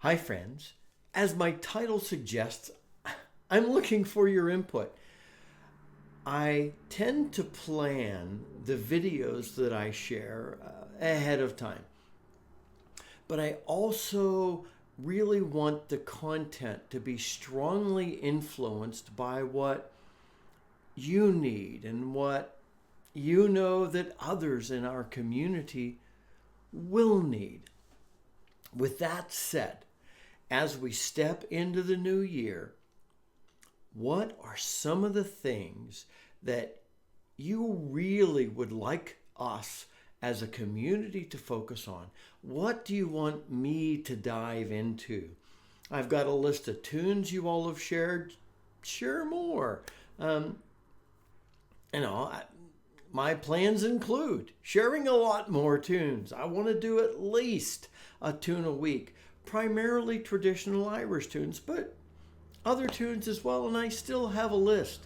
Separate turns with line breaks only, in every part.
Hi, friends. As my title suggests, I'm looking for your input. I tend to plan the videos that I share ahead of time, but I also really want the content to be strongly influenced by what you need and what you know that others in our community will need. With that said, as we step into the new year, what are some of the things that you really would like us as a community to focus on? What do you want me to dive into? I've got a list of tunes you all have shared. Share more. Um, you know, my plans include sharing a lot more tunes. I want to do at least a tune a week, primarily traditional Irish tunes, but other tunes as well. And I still have a list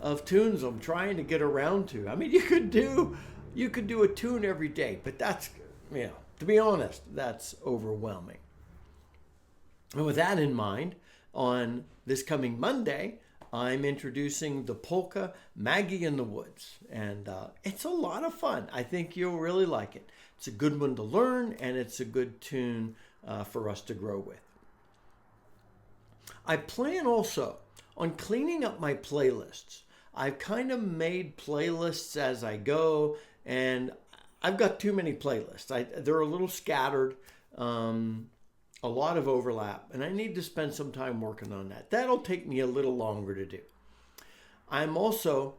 of tunes I'm trying to get around to. I mean, you could do a tune every day, but that's, to be honest, that's overwhelming. And with that in mind, on this coming Monday, I'm introducing the polka Maggie in the Woods. And it's a lot of fun. I think you'll really like it. It's a good one to learn, and it's a good tune for us to grow with. I plan also on cleaning up my playlists. I've kind of made playlists as I go, and I've got too many playlists. They're a little scattered. A lot of overlap, and I need to spend some time working on that. That'll take me a little longer to do. I'm also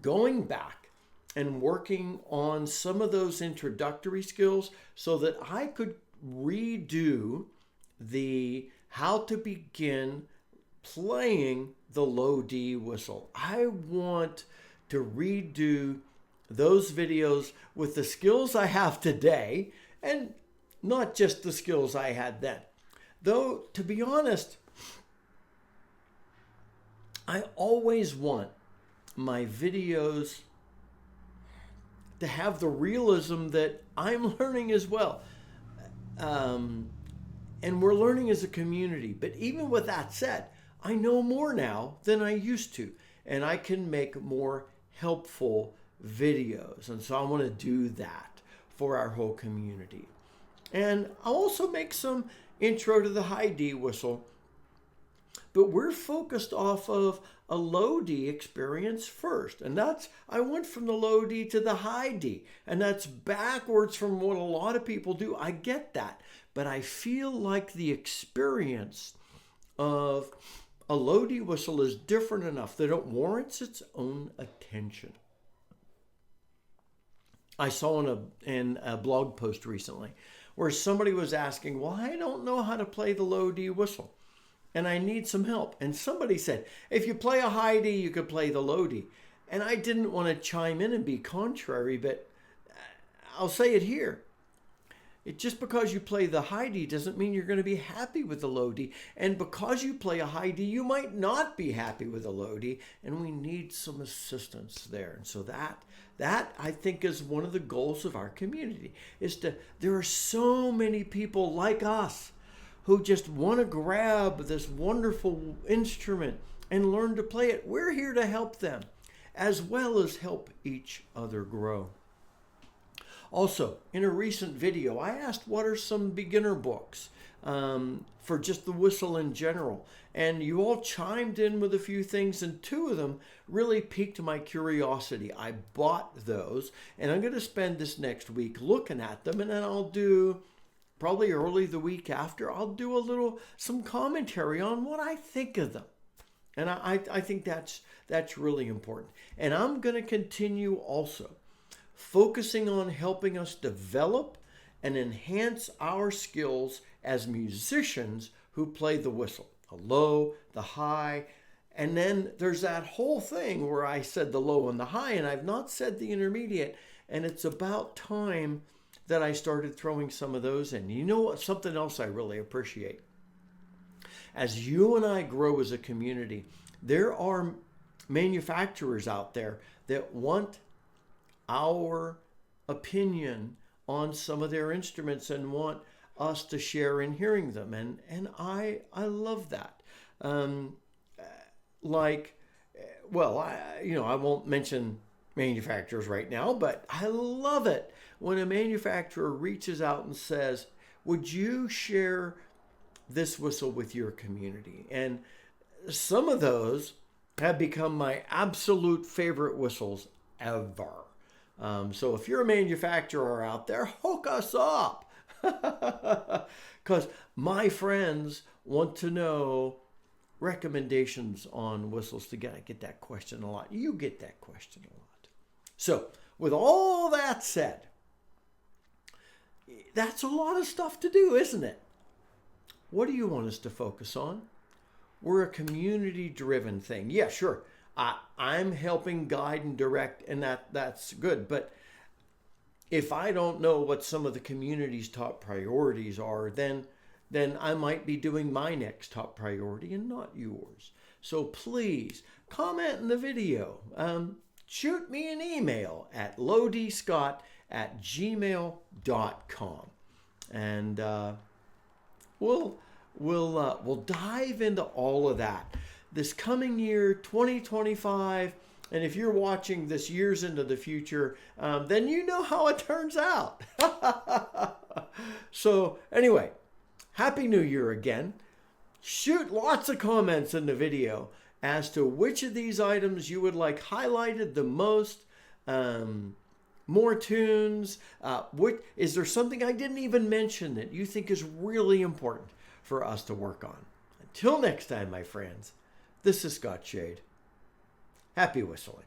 going back and working on some of those introductory skills so that I could redo the how to begin playing the low D whistle. I want to redo those videos with the skills I have today and not just the skills I had then. Though, to be honest, I always want my videos to have the realism that I'm learning as well. And we're learning as a community. But even with that said, I know more now than I used to. And I can make more helpful videos. And so I want to do that for our whole community. And I'll also make some intro to the high D whistle. But we're focused off of a low D experience first. And I went from the low D to the high D. And that's backwards from what a lot of people do. I get that. But I feel like the experience of a low D whistle is different enough that it warrants its own attention. I saw in a blog post recently where somebody was asking, well, I don't know how to play the low D whistle and I need some help. And somebody said, if you play a high D, you could play the low D. And I didn't want to chime in and be contrary, but I'll say it here. Just because you play the high D doesn't mean you're going to be happy with the low D. And because you play a high D, you might not be happy with the low D. And we need some assistance there. And so that I think is one of the goals of our community there are so many people like us who just want to grab this wonderful instrument and learn to play it. We're here to help them as well as help each other grow. Also, in a recent video, I asked what are some beginner books for just the whistle in general. And you all chimed in with a few things, and two of them really piqued my curiosity. I bought those, and I'm going to spend this next week looking at them, and then I'll do, probably early the week after, I'll do some commentary on what I think of them. And I think that's really important. And I'm going to continue also focusing on helping us develop and enhance our skills as musicians who play the whistle, the low, the high, and then there's that whole thing where I said the low and the high, and I've not said the intermediate, and it's about time that I started throwing some of those in. You know what? Something else I really appreciate. As you and I grow as a community, there are manufacturers out there that want our opinion on some of their instruments and want us to share in hearing them. And I love that. Like, well, I won't mention manufacturers right now, but I love it when a manufacturer reaches out and says, would you share this whistle with your community? And some of those have become my absolute favorite whistles ever. So if you're a manufacturer out there, hook us up. Because my friends want to know recommendations on whistles to get. I get that question a lot. You get that question a lot. So with all that said, that's a lot of stuff to do, isn't it? What do you want us to focus on? We're a community-driven thing. Yeah, sure. I'm helping guide and direct, and that's good. But if I don't know what some of the community's top priorities are, then I might be doing my next top priority and not yours. So please comment in the video. Shoot me an email at lodscott@gmail.com, and we'll dive into all of that this coming year, 2025. And if you're watching this years into the future, then you know how it turns out. So anyway, Happy New Year again. Shoot lots of comments in the video as to which of these items you would like highlighted the most. More tunes. Is there something I didn't even mention that you think is really important for us to work on? Until next time, my friends, this is Scott Shade. Happy whistling.